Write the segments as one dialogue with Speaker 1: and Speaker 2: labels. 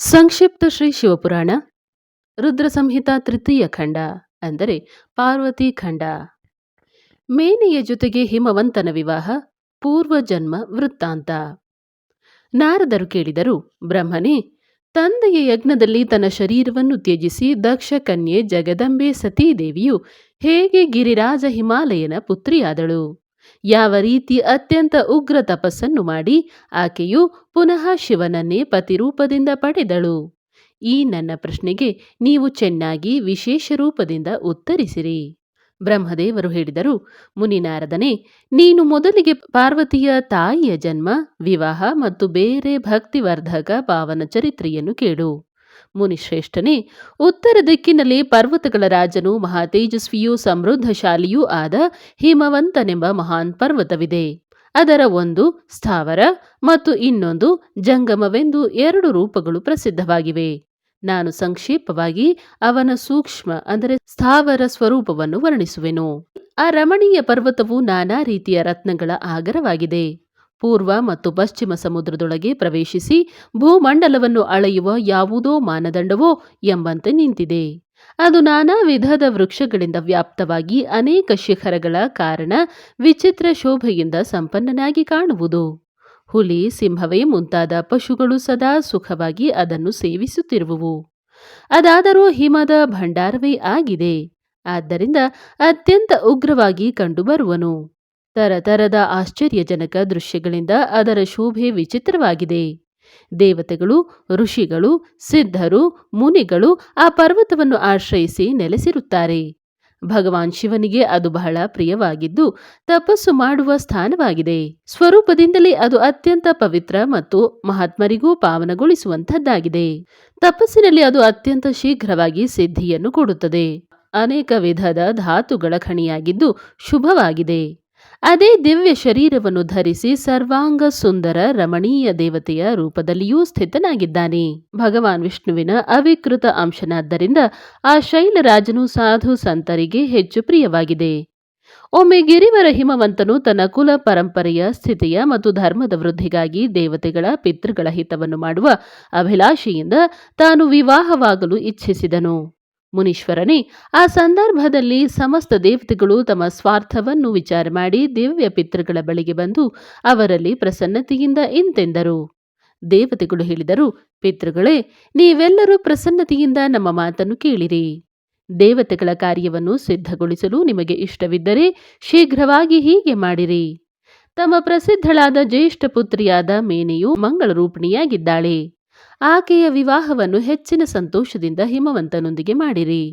Speaker 1: ಸಂಕ್ಷಿಪ್ತ ಶ್ರೀ ಶಿವಪುರಾಣ ರುದ್ರ ಸಂಹಿತಾ ತೃತೀಯ ಖಂಡ ಅಂದರೆ ಪಾರ್ವತಿ ಖಂಡ. ಮೇನೆಯ ಜೊತೆಗೆ ಹಿಮವಂತನ ವಿವಾಹ, ಪೂರ್ವಜನ್ಮ ವೃತ್ತಾಂತ. ನಾರದರು ಕೇಳಿದರು, ಬ್ರಹ್ಮನೇ, ತಂದೆಯ ಯಜ್ಞದಲ್ಲಿ ತನ್ನ ಶರೀರವನ್ನು ತ್ಯಜಿಸಿ ದಕ್ಷ ಕನ್ಯೆ ಜಗದಂಬೆ ಸತೀದೇವಿಯು ಹೇಗೆ ಗಿರಿರಾಜ ಹಿಮಾಲಯನ ಪುತ್ರಿಯಾದಳು? ಯಾವ ರೀತಿ ಅತ್ಯಂತ ಉಗ್ರ ತಪಸ್ಸನ್ನು ಮಾಡಿ ಆಕೆಯು ಪುನಃ ಶಿವನನ್ನೇ ಪತಿರೂಪದಿಂದ ಪಡೆದಳು? ಈ ನನ್ನ ಪ್ರಶ್ನೆಗೆ ನೀವು ಚೆನ್ನಾಗಿ ವಿಶೇಷ ರೂಪದಿಂದ ಉತ್ತರಿಸಿರಿ. ಬ್ರಹ್ಮದೇವರು ಹೇಳಿದರು, ಮುನಿನಾರದನೇ, ನೀನು ಮೊದಲಿಗೆ ಪಾರ್ವತಿಯ ತಾಯಿಯ ಜನ್ಮ, ವಿವಾಹ ಮತ್ತು ಬೇರೆ ಭಕ್ತಿವರ್ಧಕ ಪಾವನ ಚರಿತ್ರೆಯನ್ನು ಕೇಳು. ಮುನಿಶ್ರೇಷ್ಠನೇ, ಉತ್ತರ ದಿಕ್ಕಿನಲ್ಲಿ ಪರ್ವತಗಳ ರಾಜನು ಮಹಾತೇಜಸ್ವಿಯೂ ಸಮೃದ್ಧಶಾಲಿಯೂ ಆದ ಹಿಮವಂತನೆಂಬ ಮಹಾನ್ ಪರ್ವತವಿದೆ. ಅದರ ಒಂದು ಸ್ಥಾವರ ಮತ್ತು ಇನ್ನೊಂದು ಜಂಗಮವೆಂದು ಎರಡು ರೂಪಗಳು ಪ್ರಸಿದ್ಧವಾಗಿವೆ. ನಾನು ಸಂಕ್ಷೇಪವಾಗಿ ಅವನ ಸೂಕ್ಷ್ಮ ಅಂದರೆ ಸ್ಥಾವರ ಸ್ವರೂಪವನ್ನು ವರ್ಣಿಸುವೆನು. ಆ ರಮಣೀಯ ಪರ್ವತವು ನಾನಾ ರೀತಿಯ ರತ್ನಗಳ ಆಗರವಾಗಿದೆ. ಪೂರ್ವ ಮತ್ತು ಪಶ್ಚಿಮ ಸಮುದ್ರದೊಳಗೆ ಪ್ರವೇಶಿಸಿ ಭೂಮಂಡಲವನ್ನು ಅಳೆಯುವ ಯಾವುದೋ ಮಾನದಂಡವೋ ಎಂಬಂತೆ ನಿಂತಿದೆ. ಅದು ನಾನಾ ವಿಧದ ವೃಕ್ಷಗಳಿಂದ ವ್ಯಾಪ್ತವಾಗಿ ಅನೇಕ ಶಿಖರಗಳ ಕಾರಣ ವಿಚಿತ್ರ ಶೋಭೆಯಿಂದ ಸಂಪನ್ನನಾಗಿ ಕಾಣುವುದು. ಹುಲಿ, ಸಿಂಹವೇ ಮುಂತಾದ ಪಶುಗಳು ಸದಾ ಸುಖವಾಗಿ ಅದನ್ನು ಸೇವಿಸುತ್ತಿರುವುವು. ಅದಾದರೂ ಹಿಮದ ಭಂಡಾರವೇ ಆಗಿದೆ. ಆದ್ದರಿಂದ ಅತ್ಯಂತ ಉಗ್ರವಾಗಿ ಕಂಡುಬರುವನು. ತರತರದ ಆಶ್ಚರ್ಯಜನಕ ದೃಶ್ಯಗಳಿಂದ ಅದರ ಶೋಭೆ ವಿಚಿತ್ರವಾಗಿದೆ. ದೇವತೆಗಳು, ಋಷಿಗಳು, ಸಿದ್ಧರು, ಮುನಿಗಳು ಆ ಪರ್ವತವನ್ನು ಆಶ್ರಯಿಸಿ ನೆಲೆಸಿರುತ್ತಾರೆ. ಭಗವಾನ್ ಶಿವನಿಗೆ ಅದು ಬಹಳ ಪ್ರಿಯವಾಗಿದ್ದು ತಪಸ್ಸು ಮಾಡುವ ಸ್ಥಾನವಾಗಿದೆ. ಸ್ವರೂಪದಿಂದಲೇ ಅದು ಅತ್ಯಂತ ಪವಿತ್ರ ಮತ್ತು ಮಹಾತ್ಮರಿಗೂ ಪಾವನಗೊಳಿಸುವಂತಹದ್ದಾಗಿದೆ. ತಪಸ್ಸಿನಲ್ಲಿ ಅದು ಅತ್ಯಂತ ಶೀಘ್ರವಾಗಿ ಸಿದ್ಧಿಯನ್ನು ಕೊಡುತ್ತದೆ. ಅನೇಕ ವಿಧದ ಧಾತುಗಳ ಖಣಿಯಾಗಿದ್ದು ಶುಭವಾಗಿದೆ. ಅದೇ ದಿವ್ಯ ಶರೀರವನ್ನು ಧರಿಸಿ ಸರ್ವಾಂಗ ಸುಂದರ ರಮಣೀಯ ದೇವತೆಯ ರೂಪದಲ್ಲಿಯೂ ಸ್ಥಿತನಾಗಿದ್ದಾನೆ. ಭಗವಾನ್ ವಿಷ್ಣುವಿನ ಅವಿಕೃತ ಅಂಶನಾದ್ದರಿಂದ ಆ ಶೈಲರಾಜನು ಸಾಧು ಸಂತರಿಗೆ ಹೆಚ್ಚು ಪ್ರಿಯವಾಗಿದೆ. ಒಮ್ಮೆ ಗಿರಿವರ ಹಿಮವಂತನು ತನ್ನ ಕುಲ ಪರಂಪರೆಯ ಸ್ಥಿತಿಯ ಮತ್ತು ಧರ್ಮದ ವೃದ್ಧಿಗಾಗಿ ದೇವತೆಗಳ ಪಿತೃಗಳ ಹಿತವನ್ನು ಮಾಡುವ ಅಭಿಲಾಷೆಯಿಂದ ತಾನು ವಿವಾಹವಾಗಲು ಇಚ್ಛಿಸಿದನು. ಮುನೀಶ್ವರನೇ, ಆ ಸಂದರ್ಭದಲ್ಲಿ ಸಮಸ್ತ ದೇವತೆಗಳು ತಮ್ಮ ಸ್ವಾರ್ಥವನ್ನು ವಿಚಾರ ಮಾಡಿ ದಿವ್ಯ ಪಿತೃಗಳ ಬಳಿಗೆ ಬಂದು ಅವರಲ್ಲಿ ಪ್ರಸನ್ನತೆಯಿಂದ ಇಂತೆಂದರು. ದೇವತೆಗಳು ಹೇಳಿದರು, ಪಿತೃಗಳೇ, ನೀವೆಲ್ಲರೂ ಪ್ರಸನ್ನತೆಯಿಂದ ನಮ್ಮ ಮಾತನ್ನು ಕೇಳಿರಿ. ದೇವತೆಗಳ ಕಾರ್ಯವನ್ನು ಸಿದ್ಧಗೊಳಿಸಲು ನಿಮಗೆ ಇಷ್ಟವಿದ್ದರೆ ಶೀಘ್ರವಾಗಿ ಹೀಗೆ ಮಾಡಿರಿ. ತಮ್ಮ ಪ್ರಸಿದ್ಧಳಾದ ಜ್ಯೇಷ್ಠ ಪುತ್ರಿಯಾದ ಮೇನೆಯು ಮಂಗಳರೂಪಿಣಿಯಾಗಿದ್ದಾಳೆ. ಆಕೆಯ ವಿವಾಹವನ್ನು ಹೆಚ್ಚಿನ ಸಂತೋಷದಿಂದ ಹಿಮವಂತನೊಂದಿಗೆ ಮಾಡಿರಿ.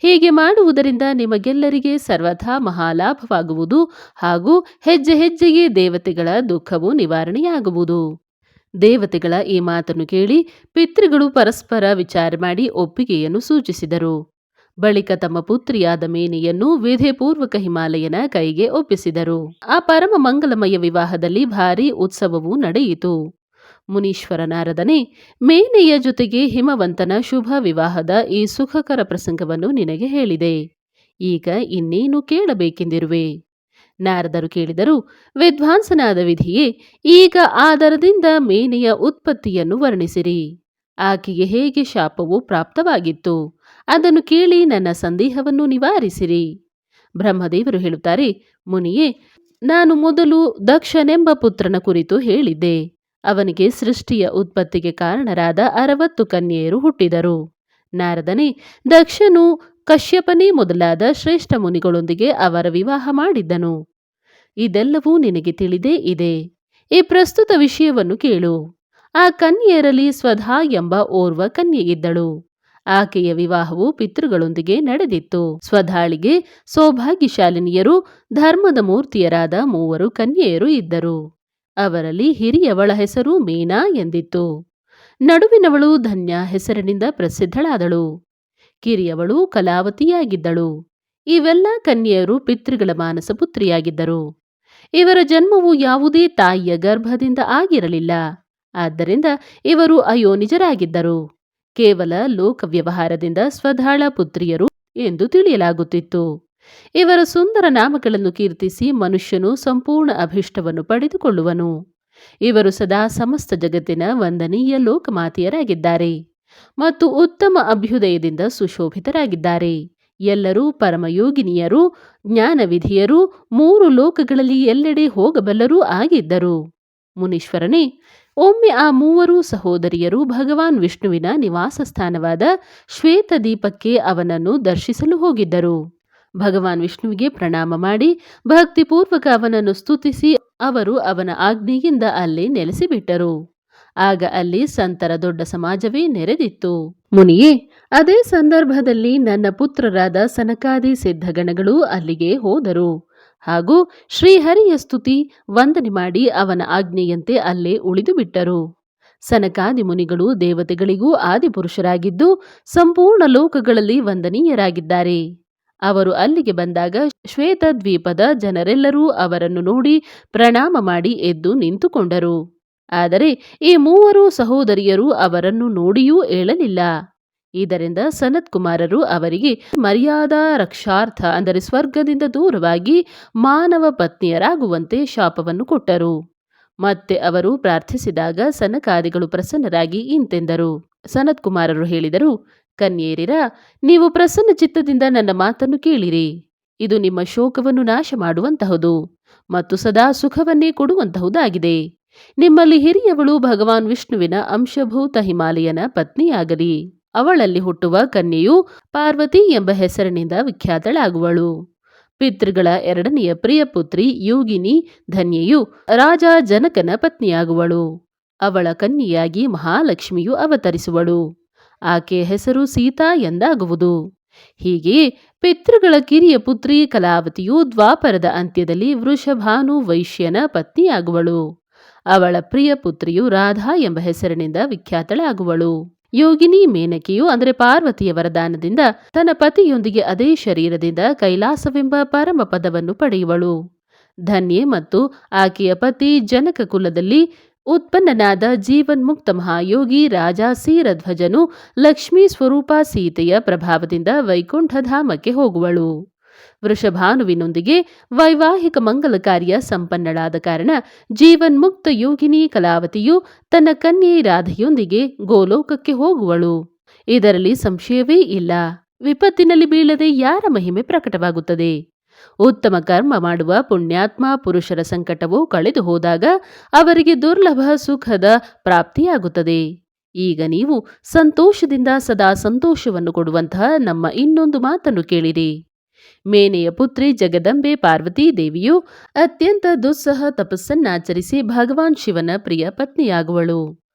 Speaker 1: ಹೀಗೆ ಮಾಡುವುದರಿಂದ ನಿಮಗೆಲ್ಲರಿಗೆ ಸರ್ವಥಾ ಮಹಾಲಾಭವಾಗುವುದು ಹಾಗೂ ಹೆಜ್ಜೆ ಹೆಜ್ಜೆಗೆ ದೇವತೆಗಳ ದುಃಖವು ನಿವಾರಣೆಯಾಗುವುದು. ದೇವತೆಗಳ ಈ ಮಾತನ್ನು ಕೇಳಿ ಪಿತೃಗಳು ಪರಸ್ಪರ ವಿಚಾರ ಮಾಡಿ ಒಪ್ಪಿಗೆಯನ್ನು ಸೂಚಿಸಿದರು. ಬಳಿಕ ತಮ್ಮ ಪುತ್ರಿಯಾದ ಮೇನೆಯನ್ನು ವಿಧಿಪೂರ್ವಕ ಹಿಮಾಲಯನ ಕೈಗೆ ಒಪ್ಪಿಸಿದರು. ಆ ಪರಮ ಮಂಗಲಮಯ ವಿವಾಹದಲ್ಲಿ ಭಾರೀ ಉತ್ಸವವೂ ನಡೆಯಿತು. ಮುನೀಶ್ವರ ನಾರದನೇ, ಮೇನೆಯ ಜೊತೆಗೆ ಹಿಮವಂತನ ಶುಭ ವಿವಾಹದ ಈ ಸುಖಕರ ಪ್ರಸಂಗವನ್ನು ನಿನಗೆ ಹೇಳಿದೆ. ಈಗ ಇನ್ನೇನು ಕೇಳಬೇಕೆಂದಿರುವೆ? ನಾರದರು ಕೇಳಿದರು, ವಿದ್ವಾಂಸನಾದ ವಿಧಿಯೇ, ಈಗ ಆದರದಿಂದ ಮೇನೆಯ ಉತ್ಪತ್ತಿಯನ್ನು ವರ್ಣಿಸಿರಿ. ಆಕೆಗೆ ಹೇಗೆ ಶಾಪವು ಪ್ರಾಪ್ತವಾಗಿತ್ತು ಅದನ್ನು ಕೇಳಿ ನನ್ನ ಸಂದೇಹವನ್ನು ನಿವಾರಿಸಿರಿ. ಬ್ರಹ್ಮದೇವರು ಹೇಳುತ್ತಾರೆ, ಮುನಿಯೇ, ನಾನು ಮೊದಲು ದಕ್ಷನೆಂಬ ಪುತ್ರನ ಕುರಿತು ಹೇಳಿದ್ದೆ. ಅವನಿಗೆ ಸೃಷ್ಟಿಯ ಉತ್ಪತ್ತಿಗೆ ಕಾರಣರಾದ 60 ಕನ್ಯೆಯರು ಹುಟ್ಟಿದರು. ನಾರದನೇ, ದಕ್ಷನು ಕಶ್ಯಪನೇ ಮೊದಲಾದ ಶ್ರೇಷ್ಠ ಮುನಿಗಳೊಂದಿಗೆ ಅವರ ವಿವಾಹ ಮಾಡಿದ್ದನು. ಇದೆಲ್ಲವೂ ನಿನಗೆ ತಿಳಿದೇ ಇದೆ. ಈ ಪ್ರಸ್ತುತ ವಿಷಯವನ್ನು ಕೇಳು. ಆ ಕನ್ಯೆಯರಲ್ಲಿ ಸ್ವಧಾ ಎಂಬ ಓರ್ವ ಕನ್ಯೆ ಇದ್ದಳು. ಆಕೆಯ ವಿವಾಹವು ಪಿತೃಗಳೊಂದಿಗೆ ನಡೆದಿತ್ತು. ಸ್ವಧಾಳಿಗೆ ಸೌಭಾಗ್ಯಶಾಲಿನಿಯರು, ಧರ್ಮದ ಮೂರ್ತಿಯರಾದ 3 ಕನ್ಯೆಯರು ಇದ್ದರು. ಅವರಲ್ಲಿ ಹಿರಿಯವಳ ಹೆಸರು ಮೇನಾ ಎಂದಿತ್ತು. ನಡುವಿನವಳು ಧನ್ಯ ಹೆಸರಿನಿಂದ ಪ್ರಸಿದ್ಧಳಾದಳು. ಕಿರಿಯವಳು ಕಲಾವತಿಯಾಗಿದ್ದಳು. ಇವೆಲ್ಲ ಕನ್ಯೆಯರು ಪಿತೃಗಳ ಮಾನಸ ಪುತ್ರಿಯಾಗಿದ್ದರು. ಇವರ ಜನ್ಮವು ಯಾವುದೇ ತಾಯಿಯ ಗರ್ಭದಿಂದ ಆಗಿರಲಿಲ್ಲ. ಆದ್ದರಿಂದ ಇವರು ಅಯೋನಿಜರಾಗಿದ್ದರು. ಕೇವಲ ಲೋಕ ವ್ಯವಹಾರದಿಂದ ಸ್ವಧಾಳ ಪುತ್ರಿಯರು ಎಂದು ತಿಳಿಯಲಾಗುತ್ತಿತ್ತು. ಇವರ ಸುಂದರ ನಾಮಗಳನ್ನು ಕೀರ್ತಿಸಿ ಮನುಷ್ಯನು ಸಂಪೂರ್ಣ ಅಭಿಷ್ಟವನ್ನು ಪಡೆದುಕೊಳ್ಳುವನು. ಇವರು ಸದಾ ಸಮಸ್ತ ಜಗತ್ತಿನ ವಂದನೀಯ ಲೋಕಮಾತೆಯರಾಗಿದ್ದಾರೆ ಮತ್ತು ಉತ್ತಮ ಅಭ್ಯುದಯದಿಂದ ಸುಶೋಭಿತರಾಗಿದ್ದಾರೆ. ಎಲ್ಲರೂ ಪರಮಯೋಗಿನಿಯರು, ಜ್ಞಾನವಿಧಿಯರು, ಮೂರು ಲೋಕಗಳಲ್ಲಿ ಎಲ್ಲೆಡೆ ಹೋಗಬಲ್ಲರೂ ಆಗಿದ್ದರು. ಮುನೀಶ್ವರನೇ, ಒಮ್ಮೆ ಆ ಮೂವರು ಸಹೋದರಿಯರು ಭಗವಾನ್ ವಿಷ್ಣುವಿನ ನಿವಾಸ ಸ್ಥಾನವಾದ ಶ್ವೇತದೀಪಕ್ಕೆ ಅವನನ್ನು ದರ್ಶಿಸಲು ಹೋಗಿದ್ದರು. ಭಗವಾನ್ ವಿಷ್ಣುವಿಗೆ ಪ್ರಣಾಮ ಮಾಡಿ ಭಕ್ತಿಪೂರ್ವಕ ಅವನನ್ನು ಸ್ತುತಿಸಿ ಅವರು ಅವನ ಆಜ್ಞೆಯಿಂದ ಅಲ್ಲಿ ನೆಲೆಸಿಬಿಟ್ಟರು. ಆಗ ಅಲ್ಲಿ ಸಂತರ ದೊಡ್ಡ ಸಮಾಜವೇ ನೆರೆದಿತ್ತು. ಮುನಿಯೇ, ಅದೇ ಸಂದರ್ಭದಲ್ಲಿ ನನ್ನ ಪುತ್ರರಾದ ಸನಕಾದಿ ಸಿದ್ಧಗಣಗಳು ಅಲ್ಲಿಗೆ ಹೋದರು ಹಾಗೂ ಶ್ರೀಹರಿಯ ಸ್ತುತಿ ವಂದನೆ ಮಾಡಿ ಅವನ ಆಜ್ಞೆಯಂತೆ ಅಲ್ಲೇ ಉಳಿದು ಬಿಟ್ಟರು. ಸನಕಾದಿ ಮುನಿಗಳು ದೇವತೆಗಳಿಗೂ ಆದಿಪುರುಷರಾಗಿದ್ದು ಸಂಪೂರ್ಣ ಲೋಕಗಳಲ್ಲಿ ವಂದನೀಯರಾಗಿದ್ದಾರೆ. ಅವರು ಅಲ್ಲಿಗೆ ಬಂದಾಗ ಶ್ವೇತದ್ವೀಪದ ಜನರೆಲ್ಲರೂ ಅವರನ್ನು ನೋಡಿ ಪ್ರಣಾಮ ಮಾಡಿ ಎದ್ದು ನಿಂತುಕೊಂಡರು. ಆದರೆ ಈ ಮೂವರು ಸಹೋದರಿಯರು ಅವರನ್ನು ನೋಡಿಯೂ ಏಳಲಿಲ್ಲ. ಇದರಿಂದ ಸನತ್ ಕುಮಾರರು ಅವರಿಗೆ ಮರ್ಯಾದಾ ರಕ್ಷಾರ್ಥ ಅಂದರೆ ಸ್ವರ್ಗದಿಂದ ದೂರವಾಗಿ ಮಾನವ ಪತ್ನಿಯರಾಗುವಂತೆ ಶಾಪವನ್ನು ಕೊಟ್ಟರು. ಮತ್ತೆ ಅವರು ಪ್ರಾರ್ಥಿಸಿದಾಗ ಸನಕಾದಿಗಳು ಪ್ರಸನ್ನರಾಗಿ ಇಂತೆಂದರು. ಸನತ್ ಕುಮಾರರು ಹೇಳಿದರು, ಕನ್ಯೇರಿರ, ನೀವು ಪ್ರಸನ್ನ ಚಿತ್ತದಿಂದ ನನ್ನ ಮಾತನ್ನು ಕೇಳಿರಿ. ಇದು ನಿಮ್ಮ ಶೋಕವನ್ನು ನಾಶ ಮಾಡುವಂತಹುದು ಮತ್ತು ಸದಾ ಸುಖವನ್ನೇ ಕೊಡುವಂತಹುದಾಗಿದೆ. ನಿಮ್ಮಲ್ಲಿ ಹಿರಿಯವಳು ಭಗವಾನ್ ವಿಷ್ಣುವಿನ ಅಂಶಭೂತ ಹಿಮಾಲಯನ ಪತ್ನಿಯಾಗಲಿ. ಅವಳಲ್ಲಿ ಹುಟ್ಟುವ ಕನ್ಯೆಯು ಪಾರ್ವತಿ ಎಂಬ ಹೆಸರಿನಿಂದ ವಿಖ್ಯಾತಳಾಗುವಳು. ಪಿತೃಗಳ ಎರಡನೆಯ ಪ್ರಿಯ ಪುತ್ರಿ ಯೋಗಿನಿ ಧನ್ಯೆಯು ರಾಜ ಜನಕನ ಪತ್ನಿಯಾಗುವಳು. ಅವಳ ಕನ್ಯೆಯಾಗಿ ಮಹಾಲಕ್ಷ್ಮಿಯು ಅವತರಿಸುವಳು. ಆಕೆಯ ಹೆಸರು ಸೀತಾ ಎಂದಾಗುವುದು. ಹೀಗೆಯೇ ಪಿತೃಗಳ ಕಿರಿಯ ಪುತ್ರಿ ಕಲಾವತಿಯು ದ್ವಾಪರದ ಅಂತ್ಯದಲ್ಲಿ ವೃಷಭಾನು ವೈಶ್ಯನ ಪತ್ನಿಯಾಗುವಳು. ಅವಳ ಪ್ರಿಯ ಪುತ್ರಿಯು ರಾಧಾ ಎಂಬ ಹೆಸರಿನಿಂದ ವಿಖ್ಯಾತಳಾಗುವಳು. ಯೋಗಿನಿ ಮೇನಕೆಯು ಅಂದರೆ ಪಾರ್ವತಿಯ ವರದಾನದಿಂದ ತನ್ನ ಪತಿಯೊಂದಿಗೆ ಅದೇ ಶರೀರದಿಂದ ಕೈಲಾಸವೆಂಬ ಪರಮ ಪದವನ್ನು ಪಡೆಯುವಳು. ಧನ್ಯೆ ಮತ್ತು ಆಕೆಯ ಪತಿ ಜನಕ ಕುಲದಲ್ಲಿ ಉತ್ಪನ್ನನಾದ ಜೀವನ್ಮುಕ್ತ ಮಹಾಯೋಗಿ ರಾಜ ಸೀರಧ್ವಜನು ಲಕ್ಷ್ಮೀ ಸ್ವರೂಪ ಸೀತೆಯ ಪ್ರಭಾವದಿಂದ ವೈಕುಂಠಧಾಮಕ್ಕೆ ಹೋಗುವಳು. ವೃಷಭಾನುವಿನೊಂದಿಗೆ ವೈವಾಹಿಕ ಮಂಗಲ ಕಾರ್ಯ ಸಂಪನ್ನಳಾದ ಕಾರಣ ಜೀವನ್ಮುಕ್ತ ಯೋಗಿನಿ ಕಲಾವತಿಯು ತನ್ನ ಕನ್ಯೆ ರಾಧೆಯೊಂದಿಗೆ ಗೋಲೋಕಕ್ಕೆ ಹೋಗುವಳು. ಇದರಲ್ಲಿ ಸಂಶಯವೇ ಇಲ್ಲ. ವಿಪತ್ತಿನಲ್ಲಿ ಬೀಳದೆ ಯಾರ ಮಹಿಮೆ ಪ್ರಕಟವಾಗುತ್ತದೆ? ಉತ್ತಮ ಕರ್ಮ ಮಾಡುವ ಪುಣ್ಯಾತ್ಮ ಪುರುಷರ ಸಂಕಟವು ಕಳೆದು ಹೋದಾಗ ಅವರಿಗೆ ದುರ್ಲಭ ಸುಖದ ಪ್ರಾಪ್ತಿಯಾಗುತ್ತದೆ. ಈಗ ನೀವು ಸಂತೋಷದಿಂದ ಸದಾ ಸಂತೋಷವನ್ನು ಕೊಡುವಂತಹ ನಮ್ಮ ಇನ್ನೊಂದು ಮಾತನ್ನು ಕೇಳಿರಿ. ಮೇನೆಯ ಪುತ್ರಿ ಜಗದಂಬೆ ಪಾರ್ವತೀ ದೇವಿಯು ಅತ್ಯಂತ ದುಸ್ಸಹ ತಪಸ್ಸನ್ನಾಚರಿಸಿ ಭಗವಾನ್ ಶಿವನ ಪ್ರಿಯ ಪತ್ನಿಯಾಗುವಳು.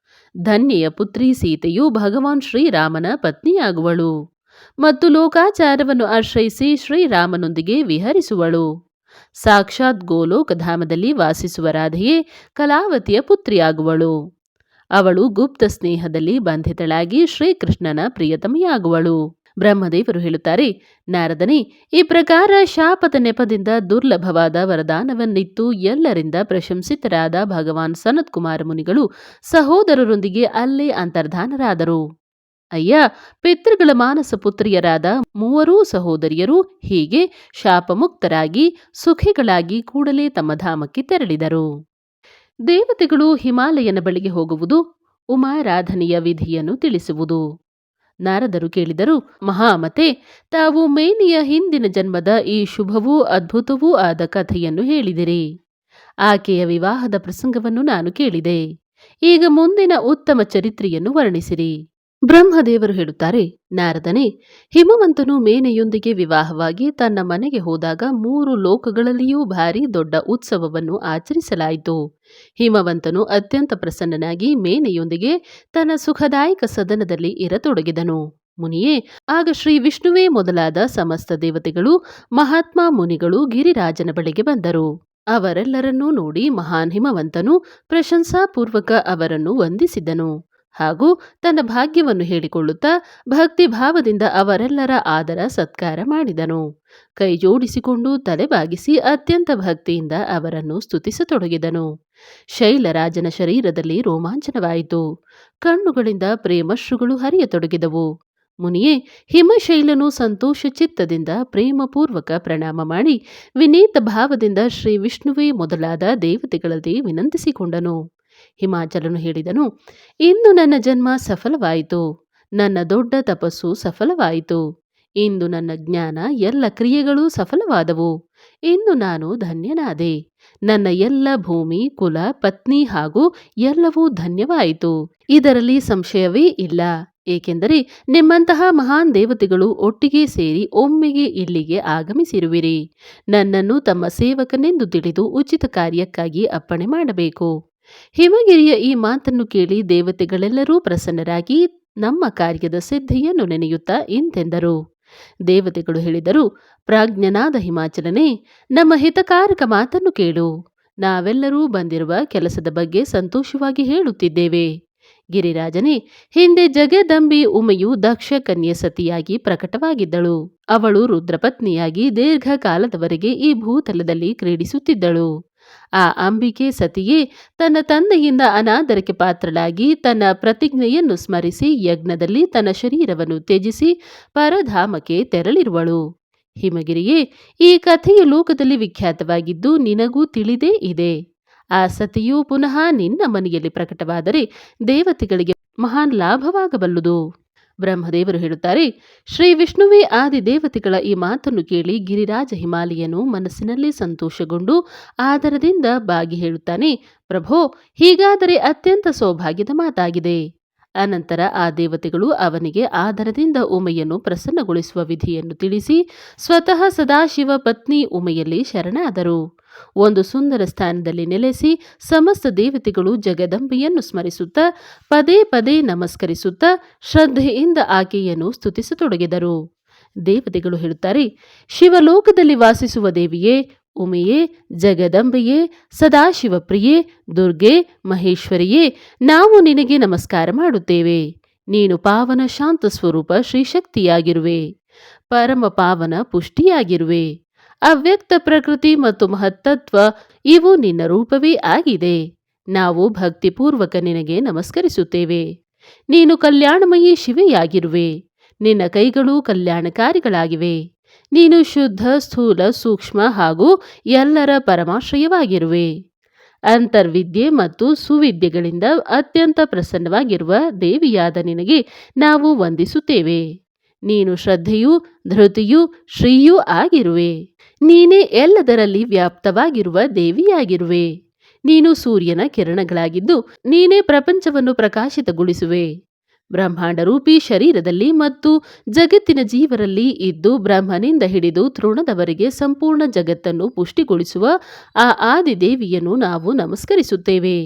Speaker 1: ಧನ್ಯೆಯ ಪುತ್ರಿ ಸೀತೆಯು ಭಗವಾನ್ ಶ್ರೀರಾಮನ ಪತ್ನಿಯಾಗುವಳು ಮತ್ತು ಲೋಕಾಚಾರವನ್ನು ಆಶ್ರಯಿಸಿ ಶ್ರೀರಾಮನೊಂದಿಗೆ ವಿಹರಿಸುವಳು. ಸಾಕ್ಷಾತ್ ಗೋಲೋಕಧಾಮದಲ್ಲಿ ವಾಸಿಸುವ ರಾಧೆಯೇ ಕಲಾವತಿಯ ಪುತ್ರಿಯಾಗುವಳು. ಅವಳು ಗುಪ್ತ ಸ್ನೇಹದಲ್ಲಿ ಬಂಧಿತಳಾಗಿ ಶ್ರೀಕೃಷ್ಣನ ಪ್ರಿಯತಮೆಯಾಗುವಳು. ಬ್ರಹ್ಮದೇವರು ಹೇಳುತ್ತಾರೆ, ನಾರದನೇ, ಈ ಪ್ರಕಾರ ಶಾಪದ ನೆಪದಿಂದ ದುರ್ಲಭವಾದ ವರದಾನವನ್ನಿತ್ತು ಎಲ್ಲರಿಂದ ಪ್ರಶಂಸಿತರಾದ ಭಗವಾನ್ ಸನತ್ ಕುಮಾರ ಮುನಿಗಳು ಸಹೋದರರೊಂದಿಗೆ ಅಲ್ಲೇ ಅಂತರ್ಧಾನರಾದರು. ಅಯ್ಯ, ಪಿತೃಗಳ ಮಾನಸ ಪುತ್ರಿಯರಾದ ಮೂವರೂ ಸಹೋದರಿಯರು ಹೀಗೆ ಶಾಪಮುಕ್ತರಾಗಿ ಸುಖಿಗಳಾಗಿ ಕೂಡಲೇ ತಮ್ಮ ಧಾಮಕ್ಕೆ ತೆರಳಿದರು. ದೇವತೆಗಳು ಹಿಮಾಲಯನ ಬಳಿಗೆ ಹೋಗುವುದು, ಉಮಾರಾಧನೆಯ ವಿಧಿಯನ್ನು ತಿಳಿಸುವುದು. ನಾರದರು ಕೇಳಿದರು, ಮಹಾಮತೆ, ತಾವು ಮೇನಿಯ ಹಿಂದಿನ ಜನ್ಮದ ಈ ಶುಭವೂ ಅದ್ಭುತವೂ ಆದ ಕಥೆಯನ್ನು ಹೇಳಿದಿರಿ. ಆಕೆಯ ವಿವಾಹದ ಪ್ರಸಂಗವನ್ನು ನಾನು ಕೇಳಿದೆ. ಈಗ ಮುಂದಿನ ಉತ್ತಮ ಚರಿತ್ರೆಯನ್ನು ವರ್ಣಿಸಿರಿ. ಬ್ರಹ್ಮದೇವರು ಹೇಳುತ್ತಾರೆ, ನಾರದನೇ, ಹಿಮವಂತನು ಮೇನೆಯೊಂದಿಗೆ ವಿವಾಹವಾಗಿ ತನ್ನ ಮನೆಗೆ ಹೋದಾಗ 3 ಲೋಕಗಳಲ್ಲಿಯೂ ಭಾರಿ ದೊಡ್ಡ ಉತ್ಸವವನ್ನು ಆಚರಿಸಲಾಯಿತು. ಹಿಮವಂತನು ಅತ್ಯಂತ ಪ್ರಸನ್ನನಾಗಿ ಮೇನೆಯೊಂದಿಗೆ ತನ್ನ ಸುಖದಾಯಕ ಸದನದಲ್ಲಿ ಇರತೊಡಗಿದನು. ಮುನಿಯೇ, ಆಗ ಶ್ರೀ ವಿಷ್ಣುವೇ ಮೊದಲಾದ ಸಮಸ್ತ ದೇವತೆಗಳು ಮಹಾತ್ಮ ಮುನಿಗಳು ಗಿರಿರಾಜನ ಬಳಿಗೆ ಬಂದರು. ಅವರೆಲ್ಲರನ್ನೂ ನೋಡಿ ಮಹಾನ್ ಹಿಮವಂತನು ಪ್ರಶಂಸಾಪೂರ್ವಕ ಅವರನ್ನು ವಂದಿಸಿದನು ಹಾಗೂ ತನ್ನ ಭಾಗ್ಯವನ್ನು ಹೇಳಿಕೊಳ್ಳುತ್ತಾ ಭಕ್ತಿ ಭಾವದಿಂದ ಅವರೆಲ್ಲರ ಆದರ ಸತ್ಕಾರ ಮಾಡಿದನು. ಕೈ ಜೋಡಿಸಿಕೊಂಡು ತಲೆಬಾಗಿಸಿ ಅತ್ಯಂತ ಭಕ್ತಿಯಿಂದ ಅವರನ್ನು ಸ್ತುತಿಸತೊಡಗಿದನು. ಶೈಲರಾಜನ ಶರೀರದಲ್ಲಿ ರೋಮಾಂಚನವಾಯಿತು. ಕಣ್ಣುಗಳಿಂದ ಪ್ರೇಮಶ್ರುಗಳು ಹರಿಯತೊಡಗಿದವು. ಮುನಿಯೇ, ಹಿಮಶೈಲನು ಸಂತೋಷ ಚಿತ್ತದಿಂದ ಪ್ರೇಮಪೂರ್ವಕ ಪ್ರಣಾಮ ಮಾಡಿ ವಿನೀತ ಭಾವದಿಂದ ಶ್ರೀ ವಿಷ್ಣುವೇ ಮೊದಲಾದ ದೇವತೆಗಳಲ್ಲಿ ವಿನಂತಿಸಿಕೊಂಡನು. ಹಿಮಾಚಲನು ಹೇಳಿದನು, ಇಂದು ನನ್ನ ಜನ್ಮ ಸಫಲವಾಯಿತು. ನನ್ನ ದೊಡ್ಡ ತಪಸ್ಸು ಸಫಲವಾಯಿತು. ಇಂದು ನನ್ನ ಜ್ಞಾನ ಎಲ್ಲ ಕ್ರಿಯೆಗಳು ಸಫಲವಾದವು. ಇಂದು ನಾನು ಧನ್ಯನಾದೆ. ನನ್ನ ಎಲ್ಲ ಭೂಮಿ, ಕುಲ, ಪತ್ನಿ ಹಾಗೂ ಎಲ್ಲವೂ ಧನ್ಯವಾಯಿತು. ಇದರಲ್ಲಿ ಸಂಶಯವೇ ಇಲ್ಲ. ಏಕೆಂದರೆ ನಿಮ್ಮಂತಹ ಮಹಾನ್ ದೇವತೆಗಳು ಒಟ್ಟಿಗೆ ಸೇರಿ ಒಮ್ಮೆಗೆ ಇಲ್ಲಿಗೆ ಆಗಮಿಸಿರುವಿರಿ. ನನ್ನನ್ನು ತಮ್ಮ ಸೇವಕನೆಂದು ತಿಳಿದು ಉಚಿತ ಕಾರ್ಯಕ್ಕಾಗಿ ಅಪ್ಪಣೆ ಮಾಡಬೇಕು. ಹಿಮಗಿರಿಯ ಈ ಮಾತನ್ನು ಕೇಳಿ ದೇವತೆಗಳೆಲ್ಲರೂ ಪ್ರಸನ್ನರಾಗಿ ನಮ್ಮ ಕಾರ್ಯದ ಸಿದ್ಧಿಯನ್ನು ನೆನೆಯುತ್ತಾ ಇಂತೆಂದರು. ದೇವತೆಗಳು ಹೇಳಿದರು, ಪ್ರಾಜ್ಞನಾದ ಹಿಮಾಚಲನೇ, ನಮ್ಮ ಹಿತಕಾರಕ ಮಾತನ್ನು ಕೇಳು. ನಾವೆಲ್ಲರೂ ಬಂದಿರುವ ಕೆಲಸದ ಬಗ್ಗೆ ಸಂತೋಷವಾಗಿ ಹೇಳುತ್ತಿದ್ದೇವೆ. ಗಿರಿರಾಜನೇ, ಹಿಂದೆ ಜಗದಂಬಿ ಉಮೆಯು ದಕ್ಷ ಕನ್ಯೆ ಸತಿಯಾಗಿ ಪ್ರಕಟವಾಗಿದ್ದಳು. ಅವಳು ರುದ್ರಪತ್ನಿಯಾಗಿ ದೀರ್ಘಕಾಲದವರೆಗೆ ಈ ಭೂತಲದಲ್ಲಿ ಕ್ರೀಡಿಸುತ್ತಿದ್ದಳು. ಆ ಅಂಬಿಕೆ ಸತಿಯೇ ತನ್ನ ತಂದೆಯಿಂದ ಅನಾದರಕ್ಕೆ ಪಾತ್ರಳಾಗಿ ತನ್ನ ಪ್ರತಿಜ್ಞೆಯನ್ನು ಸ್ಮರಿಸಿ ಯಜ್ಞದಲ್ಲಿ ತನ್ನ ಶರೀರವನ್ನು ತ್ಯಜಿಸಿ ಪರಧಾಮಕ್ಕೆ ತೆರಳಿರುವಳು. ಹಿಮಗಿರಿಯೇ, ಈ ಕಥೆಯು ಲೋಕದಲ್ಲಿ ವಿಖ್ಯಾತವಾಗಿದ್ದು ನಿನಗೂ ತಿಳಿದೇ ಇದೆ. ಆ ಸತಿಯು ಪುನಃ ನಿನ್ನ ಮನೆಯಲ್ಲಿ ಪ್ರಕಟವಾದರೆ ದೇವತೆಗಳಿಗೆ ಮಹಾನ್ ಲಾಭವಾಗಬಲ್ಲುದು. ಬ್ರಹ್ಮದೇವರು ಹೇಳುತ್ತಾರೆ, ಶ್ರೀ ವಿಷ್ಣುವೇ ಆದಿ ದೇವತೆಗಳ ಈ ಮಾತನ್ನು ಕೇಳಿ ಗಿರಿರಾಜ ಹಿಮಾಲಯನು ಮನಸ್ಸಿನಲ್ಲಿ ಸಂತೋಷಗೊಂಡು ಆದರದಿಂದ ಬಾಗಿ ಹೇಳುತ್ತಾನೆ, ಪ್ರಭೋ, ಹೀಗಾದರೆ ಅತ್ಯಂತ ಸೌಭಾಗ್ಯದ ಮಾತಾಗಿದೆ. ಅನಂತರ ಆ ದೇವತೆಗಳು ಅವನಿಗೆ ಆದರದಿಂದ ಉಮೆಯನ್ನು ಪ್ರಸನ್ನಗೊಳಿಸುವ ವಿಧಿಯನ್ನು ತಿಳಿಸಿ ಸ್ವತಃ ಸದಾಶಿವ ಪತ್ನಿ ಉಮೆಯಲ್ಲಿ ಶರಣಾದರು. ಒಂದು ಸುಂದರ ಸ್ಥಾನದಲ್ಲಿ ನೆಲೆಸಿ ಸಮಸ್ತ ದೇವತೆಗಳು ಜಗದಂಬೆಯನ್ನು ಸ್ಮರಿಸುತ್ತಾ ಪದೇ ಪದೇ ನಮಸ್ಕರಿಸುತ್ತಾ ಶ್ರದ್ಧೆಯಿಂದ ಆಕೆಯನ್ನು ಸ್ತುತಿಸತೊಡಗಿದರು. ದೇವತೆಗಳು ಹೇಳುತ್ತಾರೆ, ಶಿವಲೋಕದಲ್ಲಿ ವಾಸಿಸುವ ದೇವಿಯೇ, ಉಮೆಯೇ, ಜಗದಂಬೆಯೇ, ಸದಾಶಿವಪ್ರಿಯೇ, ದುರ್ಗೆ, ಮಹೇಶ್ವರಿಯೇ, ನಾವು ನಿನಗೆ ನಮಸ್ಕಾರ ಮಾಡುತ್ತೇವೆ. ನೀನು ಪಾವನ ಶಾಂತ ಸ್ವರೂಪ ಶ್ರೀಶಕ್ತಿಯಾಗಿರುವೆ. ಪರಮ ಪಾವನ ಪುಷ್ಟಿಯಾಗಿರುವೆ. ಅವ್ಯಕ್ತ ಪ್ರಕೃತಿ ಮತ್ತು ಮಹತ್ತತ್ವ ಇವು ನಿನ್ನ ರೂಪವೇ ಆಗಿದೆ. ನಾವು ಭಕ್ತಿಪೂರ್ವಕ ನಿನಗೆ ನಮಸ್ಕರಿಸುತ್ತೇವೆ. ನೀನು ಕಲ್ಯಾಣಮಯಿ ಶಿವೆಯಾಗಿರುವೆ. ನಿನ್ನ ಕೈಗಳು ಕಲ್ಯಾಣಕಾರಿಗಳಾಗಿವೆ. ನೀನು ಶುದ್ಧ, ಸ್ಥೂಲ, ಸೂಕ್ಷ್ಮ ಹಾಗೂ ಎಲ್ಲರ ಪರಮಾಶ್ರಯವಾಗಿರುವೆ. ಅಂತರ್ವಿದ್ಯೆ ಮತ್ತು ಸುವಿದ್ಯೆಗಳಿಂದ ಅತ್ಯಂತ ಪ್ರಸನ್ನವಾಗಿರುವ ದೇವಿಯಾದ ನಿನಗೆ ನಾವು ವಂದಿಸುತ್ತೇವೆ. ನೀನು ಶ್ರದ್ಧೆಯೂ ಧೃತಿಯೂ ಶ್ರೀಯೂ ಆಗಿರುವೆ. ನೀನೇ ಎಲ್ಲದರಲ್ಲಿ ವ್ಯಾಪ್ತವಾಗಿರುವ ದೇವಿಯಾಗಿರುವೆ. ನೀನು ಸೂರ್ಯನ ಕಿರಣಗಳಾಗಿದ್ದು ನೀನೇ ಪ್ರಪಂಚವನ್ನು ಪ್ರಕಾಶಿತಗೊಳಿಸುವೆ. ಬ್ರಹ್ಮಾಂಡ ರೂಪಿ ಶರೀರದಲ್ಲಿ ಮತ್ತು ಜಗತ್ತಿನ ಜೀವರಲ್ಲಿ ಇದ್ದು ಬ್ರಹ್ಮನಿಂದ ಹಿಡಿದು ತೃಣದವರೆಗೆ ಸಂಪೂರ್ಣ ಜಗತ್ತನ್ನು ಪುಷ್ಟಿಗೊಳಿಸುವ ಆ ಆದಿದೇವಿಯನ್ನು ನಾವು ನಮಸ್ಕರಿಸುತ್ತೇವೆ.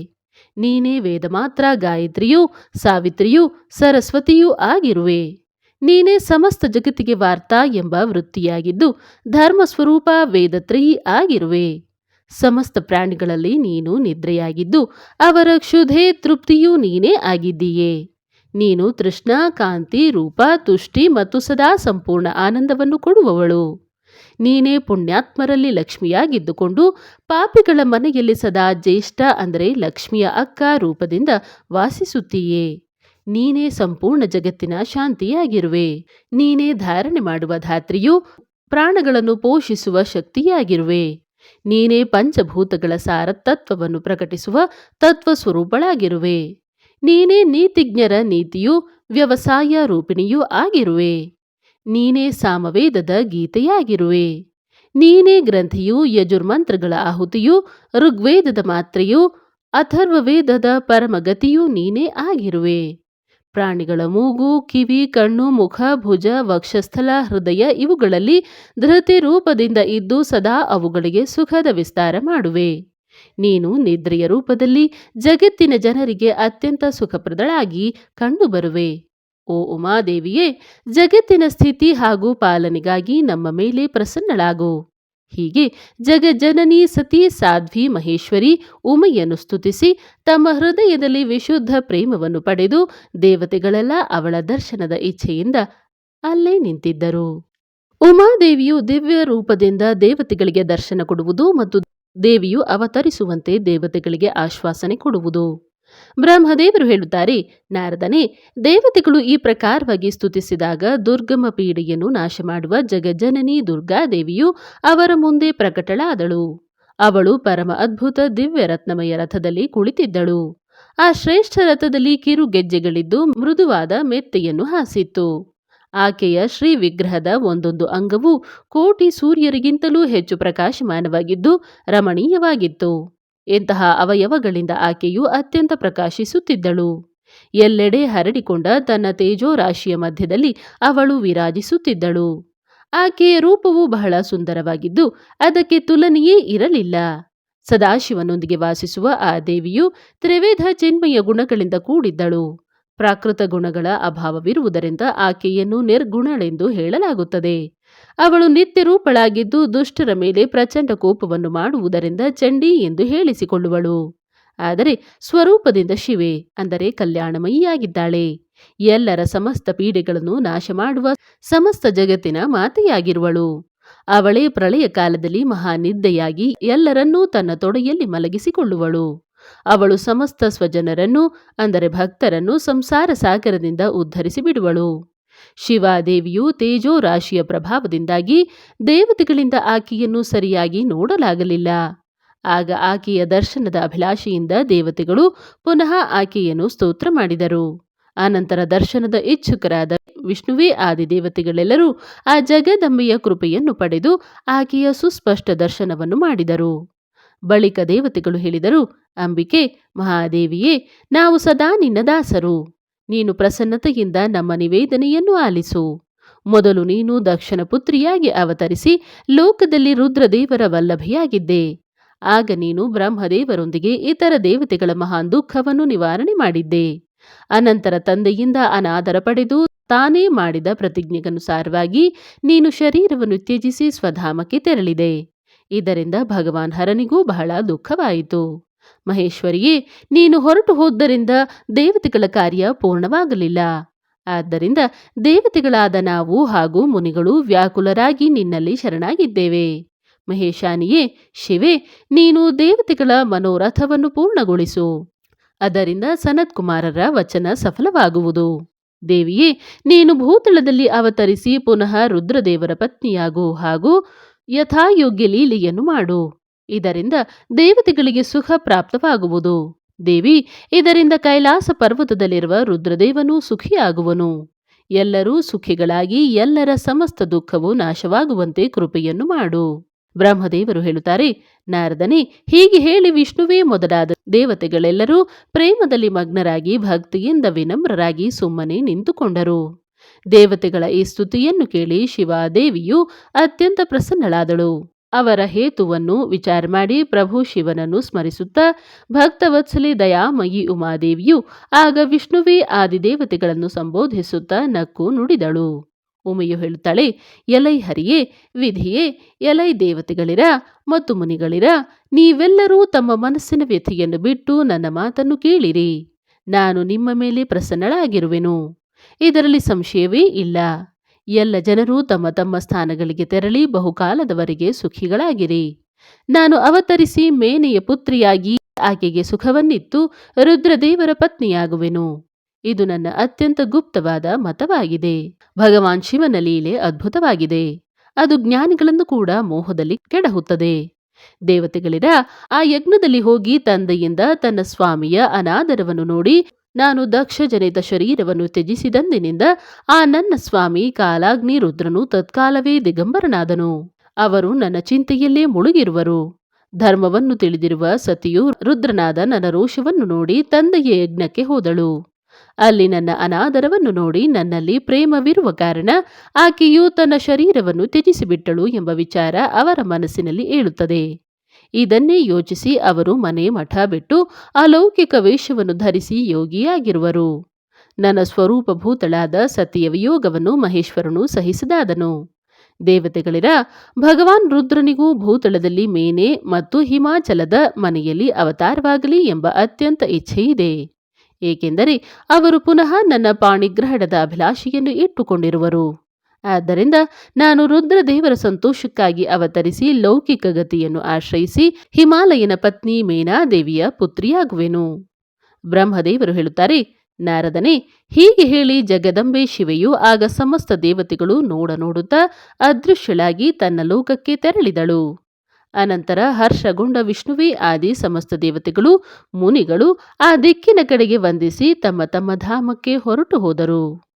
Speaker 1: ನೀನೇ ವೇದಮಾತ್ರ ಗಾಯತ್ರಿಯೂ ಸಾವಿತ್ರಿಯೂ ಸರಸ್ವತಿಯೂ ಆಗಿರುವೆ. ನೀನೇ ಸಮಸ್ತ ಜಗತ್ತಿಗೆ ವಾರ್ತಾ ಎಂಬ ವೃತ್ತಿಯಾಗಿದ್ದು ಧರ್ಮಸ್ವರೂಪ ವೇದತ್ರಯಿ ಆಗಿರುವೆ. ಸಮಸ್ತ ಪ್ರಾಣಿಗಳಲ್ಲಿ ನೀನು ನಿದ್ರೆಯಾಗಿದ್ದು ಅವರ ಕ್ಷುಧೆ ತೃಪ್ತಿಯೂ ನೀನೇ ಆಗಿದ್ದೀಯೆ. ನೀನು ತೃಷ್ಣ, ಕಾಂತಿ, ರೂಪ, ತುಷ್ಟಿ ಮತ್ತು ಸದಾ ಸಂಪೂರ್ಣ ಆನಂದವನ್ನು ಕೊಡುವವಳು. ನೀನೇ ಪುಣ್ಯಾತ್ಮರಲ್ಲಿ ಲಕ್ಷ್ಮಿಯಾಗಿದ್ದುಕೊಂಡು ಪಾಪಿಗಳ ಮನೆಯಲ್ಲಿ ಸದಾ ಜ್ಯೇಷ್ಠ ಅಂದರೆ ಲಕ್ಷ್ಮಿಯ ಅಕ್ಕ ರೂಪದಿಂದ ವಾಸಿಸುತ್ತೀಯೇ. ನೀನೇ ಸಂಪೂರ್ಣ ಜಗತ್ತಿನ ಶಾಂತಿಯಾಗಿರುವೆ. ನೀನೇ ಧಾರಣೆ ಮಾಡುವ ಧಾತ್ರಿಯೂ ಪ್ರಾಣಗಳನ್ನು ಪೋಷಿಸುವ ಶಕ್ತಿಯಾಗಿರುವೆ. ನೀನೇ ಪಂಚಭೂತಗಳ ಸಾರತತ್ವವನ್ನು ಪ್ರಕಟಿಸುವ ತತ್ವ ಸ್ವರೂಪಳಾಗಿರುವೆ. ನೀನೇ ನೀತಿಜ್ಞರ ನೀತಿಯೂ ವ್ಯವಸಾಯ ರೂಪಿಣಿಯೂ ಆಗಿರುವೆ. ನೀನೇ ಸಾಮವೇದದ ಗೀತೆಯಾಗಿರುವೆ. ನೀನೇ ಗ್ರಂಥಿಯೂ ಯಜುರ್ಮಂತ್ರಗಳ ಆಹುತಿಯೂ ಋಗ್ವೇದದ ಮಾತ್ರೆಯೂ ಅಥರ್ವವೇದದ ಪರಮಗತಿಯೂ ನೀನೇ ಆಗಿರುವೆ. ಪ್ರಾಣಿಗಳ ಮೂಗು, ಕಿವಿ, ಕಣ್ಣು, ಮುಖ, ಭುಜ, ವಕ್ಷಸ್ಥಲ, ಹೃದಯ ಇವುಗಳಲ್ಲಿ ಧೃತಿ ರೂಪದಿಂದ ಇದ್ದು ಸದಾ ಅವುಗಳಿಗೆ ಸುಖದ ವಿಸ್ತಾರ ಮಾಡುವೆ. ನೀನು ನಿದ್ರೆಯ ರೂಪದಲ್ಲಿ ಜಗತ್ತಿನ ಜನರಿಗೆ ಅತ್ಯಂತ ಸುಖಪ್ರದಳಾಗಿ ಕಂಡುಬರುವೆ. ಓ ಉಮಾದೇವಿಯೇ, ಜಗತ್ತಿನ ಸ್ಥಿತಿ ಹಾಗೂ ಪಾಲನೆಗಾಗಿ ನಮ್ಮ ಮೇಲೆ ಪ್ರಸನ್ನಳಾಗು. ಹೀಗೆ ಜಗಜ್ಜನನಿ ಸತಿ ಸಾಧ್ವಿ ಮಹೇಶ್ವರಿ ಉಮೆಯನ್ನು ಸ್ತುತಿಸಿ ತಮ್ಮ ಹೃದಯದಲ್ಲಿ ವಿಶುದ್ಧ ಪ್ರೇಮವನ್ನು ಪಡೆದು ದೇವತೆಗಳೆಲ್ಲ ಅವಳ ದರ್ಶನದ ಇಚ್ಛೆಯಿಂದ ಅಲ್ಲೇ ನಿಂತಿದ್ದರು. ಉಮಾದೇವಿಯು ದಿವ್ಯ ರೂಪದಿಂದ ದೇವತೆಗಳಿಗೆ ದರ್ಶನ ಕೊಡುವುದು ಮತ್ತು ದೇವಿಯು ಅವತರಿಸುವಂತೆ ದೇವತೆಗಳಿಗೆ ಆಶ್ವಾಸನೆ ಕೊಡುವುದು. ಬ್ರಹ್ಮದೇವರು ಹೇಳುತ್ತಾರೆ, ನಾರದನೇ, ದೇವತೆಗಳು ಈ ಪ್ರಕಾರವಾಗಿ ಸ್ತುತಿಸಿದಾಗ ದುರ್ಗಮ ಪೀಡೆಯನ್ನು ನಾಶ ಮಾಡುವ ಜಗಜ್ಜನನಿ ದುರ್ಗಾದೇವಿಯು ಅವರ ಮುಂದೆ ಪ್ರಕಟಳಾದಳು. ಅವಳು ಪರಮ ಅದ್ಭುತ ದಿವ್ಯ ರತ್ನಮಯ ರಥದಲ್ಲಿ ಕುಳಿತಿದ್ದಳು. ಆ ಶ್ರೇಷ್ಠ ರಥದಲ್ಲಿ ಕಿರು ಗೆಜ್ಜೆಗಳಿದ್ದು ಮೃದುವಾದ ಮೆತ್ತೆಯನ್ನು ಹಾಸಿತ್ತು. ಆಕೆಯ ಶ್ರೀ ವಿಗ್ರಹದ ಒಂದೊಂದು ಅಂಗವೂ ಕೋಟಿ ಸೂರ್ಯರಿಗಿಂತಲೂ ಹೆಚ್ಚು ಪ್ರಕಾಶಮಾನವಾಗಿದ್ದು ರಮಣೀಯವಾಗಿತ್ತು. ಇಂತಹ ಅವಯವಗಳಿಂದ ಆಕೆಯು ಅತ್ಯಂತ ಪ್ರಕಾಶಿಸುತ್ತಿದ್ದಳು. ಎಲ್ಲೆಡೆ ಹರಡಿಕೊಂಡ ತನ್ನ ತೇಜೋರಾಶಿಯ ಮಧ್ಯದಲ್ಲಿ ಅವಳು ವಿರಾಜಿಸುತ್ತಿದ್ದಳು. ಆಕೆಯ ರೂಪವು ಬಹಳ ಸುಂದರವಾಗಿದ್ದು ಅದಕ್ಕೆ ತುಲನೆಯೇ ಇರಲಿಲ್ಲ. ಸದಾಶಿವನೊಂದಿಗೆ ವಾಸಿಸುವ ಆ ದೇವಿಯು ತ್ರಿವಿಧ ಚಿನ್ಮಯ ಗುಣಗಳಿಂದ ಕೂಡಿದ್ದಳು. ಪ್ರಾಕೃತ ಗುಣಗಳ ಅಭಾವವಿರುವುದರಿಂದ ಆಕೆಯನ್ನು ನಿರ್ಗುಣಳೆಂದು ಹೇಳಲಾಗುತ್ತದೆ. ಅವಳು ನಿತ್ಯ ರೂಪಳಾಗಿದ್ದು ದುಷ್ಟರ ಮೇಲೆ ಪ್ರಚಂಡ ಕೋಪವನ್ನು ಮಾಡುವುದರಿಂದ ಚಂಡಿ ಎಂದು ಹೇಳಿಸಿಕೊಳ್ಳುವಳು. ಆದರೆ ಸ್ವರೂಪದಿಂದ ಶಿವೆ ಅಂದರೆ ಕಲ್ಯಾಣಮಯಿಯಾಗಿದ್ದಾಳೆ. ಎಲ್ಲರ ಸಮಸ್ತ ಪೀಡೆಗಳನ್ನು ನಾಶ ಮಾಡುವ ಸಮಸ್ತ ಜಗತ್ತಿನ ಮಾತೆಯಾಗಿರುವಳು. ಅವಳೇ ಪ್ರಳಯ ಕಾಲದಲ್ಲಿ ಮಹಾನಿದ್ದೆಯಾಗಿ ಎಲ್ಲರನ್ನೂ ತನ್ನ ತೊಡೆಯಲ್ಲಿ ಮಲಗಿಸಿಕೊಳ್ಳುವಳು. ಅವಳು ಸಮಸ್ತ ಸ್ವಜನರನ್ನು ಅಂದರೆ ಭಕ್ತರನ್ನು ಸಂಸಾರ ಸಾಗರದಿಂದ ಉದ್ಧರಿಸಿ ಬಿಡುವಳು. ಶಿವಾದೇವಿಯು ತೇಜೋ ರಾಶಿಯ ಪ್ರಭಾವದಿಂದಾಗಿ ದೇವತೆಗಳಿಂದ ಆಕೆಯನ್ನು ಸರಿಯಾಗಿ ನೋಡಲಾಗಲಿಲ್ಲ. ಆಗ ಆಕೆಯ ದರ್ಶನದ ಅಭಿಲಾಷೆಯಿಂದ ದೇವತೆಗಳು ಪುನಃ ಆಕೆಯನ್ನು ಸ್ತೋತ್ರ ಮಾಡಿದರು. ಆನಂತರ ದರ್ಶನದ ಇಚ್ಛುಕರಾದ ವಿಷ್ಣುವೇ ಆದಿ ದೇವತೆಗಳೆಲ್ಲರೂ ಆ ಜಗದಂಬೆಯ ಕೃಪೆಯನ್ನು ಪಡೆದು ಆಕೆಯ ಸುಸ್ಪಷ್ಟ ದರ್ಶನವನ್ನು ಮಾಡಿದರು. ಬಳಿಕ ದೇವತೆಗಳು ಹೇಳಿದರು, ಅಂಬಿಕೆ, ಮಹಾದೇವಿಯೇ, ನಾವು ಸದಾ ನಿನ್ನ ದಾಸರು. ನೀನು ಪ್ರಸನ್ನತೆಯಿಂದ ನಮ್ಮ ನಿವೇದನೆಯನ್ನು ಆಲಿಸು. ಮೊದಲು ನೀನು ದಕ್ಷನ ಪುತ್ರಿಯಾಗಿ ಅವತರಿಸಿ ಲೋಕದಲ್ಲಿ ರುದ್ರದೇವರ ವಲ್ಲಭೆಯಾಗಿದ್ದೆ. ಆಗ ನೀನು ಬ್ರಹ್ಮದೇವರೊಂದಿಗೆ ಇತರ ದೇವತೆಗಳ ಮಹಾನ್ ದುಃಖವನ್ನು ನಿವಾರಣೆ ಮಾಡಿದ್ದೆ. ಅನಂತರ ತಂದೆಯಿಂದ ಅನಾದರ ಪಡೆದು ತಾನೇ ಮಾಡಿದ ಪ್ರತಿಜ್ಞೆಗನುಸಾರವಾಗಿ ನೀನು ಶರೀರವನ್ನು ತ್ಯಜಿಸಿ ಸ್ವಧಾಮಕ್ಕೆ ತೆರಳಿದೆ. ಇದರಿಂದ ಭಗವಾನ್ ಹರನಿಗೂ ಬಹಳ ದುಃಖವಾಯಿತು. ಮಹೇಶ್ವರಿಯೇ, ನೀನು ಹೊರಟು ಹೋದ್ದರಿಂದ ದೇವತೆಗಳ ಕಾರ್ಯ ಪೂರ್ಣವಾಗಲಿಲ್ಲ. ಆದ್ದರಿಂದ ದೇವತೆಗಳಾದ ನಾವು ಹಾಗೂ ಮುನಿಗಳು ವ್ಯಾಕುಲರಾಗಿ ನಿನ್ನಲ್ಲಿ ಶರಣಾಗಿದ್ದೇವೆ. ಮಹೇಶಾನಿಯೇ, ಶಿವೆ, ನೀನು ದೇವತೆಗಳ ಮನೋರಥವನ್ನು ಪೂರ್ಣಗೊಳಿಸು. ಅದರಿಂದ ಸನತ್ಕುಮಾರರ ವಚನ ಸಫಲವಾಗುವುದು. ದೇವಿಯೇ, ನೀನು ಭೂತಳದಲ್ಲಿ ಅವತರಿಸಿ ಪುನಃ ರುದ್ರದೇವರ ಪತ್ನಿಯಾಗು ಹಾಗೂ ಯಥಾಯೋಗ್ಯ ಲೀಲೆಯನ್ನು ಮಾಡು. ಇದರಿಂದ ದೇವತೆಗಳಿಗೆ ಸುಖ ಪ್ರಾಪ್ತವಾಗುವುದು. ದೇವಿ, ಇದರಿಂದ ಕೈಲಾಸ ಪರ್ವತದಲ್ಲಿರುವ ರುದ್ರದೇವನೂ ಸುಖಿಯಾಗುವನು. ಎಲ್ಲರೂ ಸುಖಿಗಳಾಗಿ ಎಲ್ಲರ ಸಮಸ್ತ ದುಃಖವು ನಾಶವಾಗುವಂತೆ ಕೃಪೆಯನ್ನು ಮಾಡು. ಬ್ರಹ್ಮದೇವರು ಹೇಳುತ್ತಾರೆ, ನಾರದನೇ, ಹೀಗೆ ಹೇಳಿ ವಿಷ್ಣುವೇ ಮೊದಲಾದ ದೇವತೆಗಳೆಲ್ಲರೂ ಪ್ರೇಮದಲ್ಲಿ ಮಗ್ನರಾಗಿ ಭಕ್ತಿಯಿಂದ ವಿನಮ್ರರಾಗಿ ಸುಮ್ಮನೆ ನಿಂತುಕೊಂಡರು. ದೇವತೆಗಳ ಈ ಸ್ತುತಿಯನ್ನು ಕೇಳಿ ಶಿವಾದೇವಿಯು ಅತ್ಯಂತ ಪ್ರಸನ್ನಳಾದಳು. ಅವರ ಹೇತುವನ್ನು ವಿಚಾರ ಮಾಡಿ ಪ್ರಭು ಶಿವನನ್ನು ಸ್ಮರಿಸುತ್ತಾ ಭಕ್ತವತ್ಸಲೆ ದಯಾಮಯಿ ಉಮಾದೇವಿಯು ಆಗ ವಿಷ್ಣುವೇ ಆದಿದೇವತೆಗಳನ್ನು ಸಂಬೋಧಿಸುತ್ತಾ ನಕ್ಕು ನುಡಿದಳು. ಉಮೆಯು ಹೇಳುತ್ತಾಳೆ, ಎಲೈ ಹರಿಯೇ, ವಿಧಿಯೇ, ಎಲೈ ದೇವತೆಗಳಿರ ಮತ್ತು ಮುನಿಗಳಿರ, ನೀವೆಲ್ಲರೂ ತಮ್ಮ ಮನಸ್ಸಿನ ವ್ಯಥೆಯನ್ನು ಬಿಟ್ಟು ನನ್ನ ಮಾತನ್ನು ಕೇಳಿರಿ. ನಾನು ನಿಮ್ಮ ಮೇಲೆ ಪ್ರಸನ್ನಳಾಗಿರುವೆನು. ಇದರಲ್ಲಿ ಸಂಶಯವೇ ಇಲ್ಲ. ಎಲ್ಲ ಜನರು ತಮ್ಮ ತಮ್ಮ ಸ್ಥಾನಗಳಿಗೆ ತೆರಳಿ ಬಹುಕಾಲದವರೆಗೆ ಸುಖಿಗಳಾಗಿರಿ. ನಾನು ಅವತರಿಸಿ ಮೇನೆಯ ಪುತ್ರಿಯಾಗಿ ಆಕೆಗೆ ಸುಖವನ್ನಿತ್ತು ರುದ್ರದೇವರ ಪತ್ನಿಯಾಗುವೆನು. ಇದು ನನ್ನ ಅತ್ಯಂತ ಗುಪ್ತವಾದ ಮತವಾಗಿದೆ. ಭಗವಾನ್ ಶಿವನ ಲೀಲೆ ಅದ್ಭುತವಾಗಿದೆ. ಅದು ಜ್ಞಾನಿಗಳನ್ನು ಕೂಡ ಮೋಹದಲ್ಲಿ ಕೆಡಹುತ್ತದೆ. ದೇವತೆಗಳಿರ, ಆ ಯಜ್ಞದಲ್ಲಿ ಹೋಗಿ ತಂದೆಯಿಂದ ತನ್ನ ಸ್ವಾಮಿಯ ಅನಾದರವನ್ನು ನೋಡಿ ನಾನು ದಕ್ಷ ಜನಿತ ಶರೀರವನ್ನು ತ್ಯಜಿಸಿದಂದಿನಿಂದ ಆ ನನ್ನ ಸ್ವಾಮಿ ಕಾಲಾಗ್ನಿ ರುದ್ರನು ತತ್ಕಾಲವೇ ದಿಗಂಬರನಾದನು. ಅವರು ನನ್ನ ಚಿಂತೆಯಲ್ಲೇ ಮುಳುಗಿರುವರು. ಧರ್ಮವನ್ನು ತಿಳಿದಿರುವ ಸತಿಯು ರುದ್ರನಾದ ನನ್ನ ರೋಷವನ್ನು ನೋಡಿ ತಂದೆಯ ಯಜ್ಞಕ್ಕೆ ಹೋದಳು. ಅಲ್ಲಿ ನನ್ನ ಅನಾದರವನ್ನು ನೋಡಿ ನನ್ನಲ್ಲಿ ಪ್ರೇಮವಿರುವ ಕಾರಣ ಆಕೆಯು ತನ್ನ ಶರೀರವನ್ನು ತ್ಯಜಿಸಿಬಿಟ್ಟಳು ಎಂಬ ವಿಚಾರ ಅವರ ಮನಸ್ಸಿನಲ್ಲಿ ಏಳುತ್ತದೆ. ಇದನ್ನೇ ಯೋಚಿಸಿ ಅವರು ಮನೆ ಮಠ ಬಿಟ್ಟು ಅಲೌಕಿಕ ವೇಷವನ್ನು ಧರಿಸಿ ಯೋಗಿಯಾಗಿರುವರು. ನನ್ನ ಸ್ವರೂಪಭೂತಳಾದ ಸತಿಯ ವಿಯೋಗವನ್ನು ಮಹೇಶ್ವರನು ಸಹಿಸಿದಾದನು. ದೇವತೆಗಳಿರ, ಭಗವಾನ್ ರುದ್ರನಿಗೂ ಭೂತಳದಲ್ಲಿ ಮೇನೆ ಮತ್ತು ಹಿಮಾಚಲದ ಮನೆಯಲ್ಲಿ ಅವತಾರವಾಗಲಿ ಎಂಬ ಅತ್ಯಂತ ಇಚ್ಛೆಯಿದೆ. ಏಕೆಂದರೆ ಅವರು ಪುನಃ ನನ್ನ ಪಾಣಿಗ್ರಹಣದ ಅಭಿಲಾಷೆಯನ್ನು ಇಟ್ಟುಕೊಂಡಿರುವರು. ಆದ್ದರಿಂದ ನಾನು ರುದ್ರದೇವರ ಸಂತೋಷಕ್ಕಾಗಿ ಅವತರಿಸಿ ಲೌಕಿಕ ಗತಿಯನ್ನು ಆಶ್ರಯಿಸಿ ಹಿಮಾಲಯನ ಪತ್ನಿ ಮೇನಾದೇವಿಯ ಪುತ್ರಿಯಾಗುವೆನು. ಬ್ರಹ್ಮದೇವರು ಹೇಳುತ್ತಾರೆ, ನಾರದನೇ, ಹೀಗೆ ಹೇಳಿ ಜಗದಂಬೆ ಶಿವೆಯು ಆಗ ಸಮಸ್ತ ದೇವತೆಗಳು ನೋಡುತ್ತಾ ಅದೃಶ್ಯಳಾಗಿ ತನ್ನ ಲೋಕಕ್ಕೆ ತೆರಳಿದಳು. ಅನಂತರ ಹರ್ಷಗೊಂಡ ವಿಷ್ಣುವೇ ಆದಿ ಸಮಸ್ತ ದೇವತೆಗಳು ಮುನಿಗಳು ಆ ದಿಕ್ಕಿನ ಕಡೆಗೆ ವಂದಿಸಿ ತಮ್ಮ ತಮ್ಮ ಧಾಮಕ್ಕೆ ಹೊರಟು ಹೋದರು.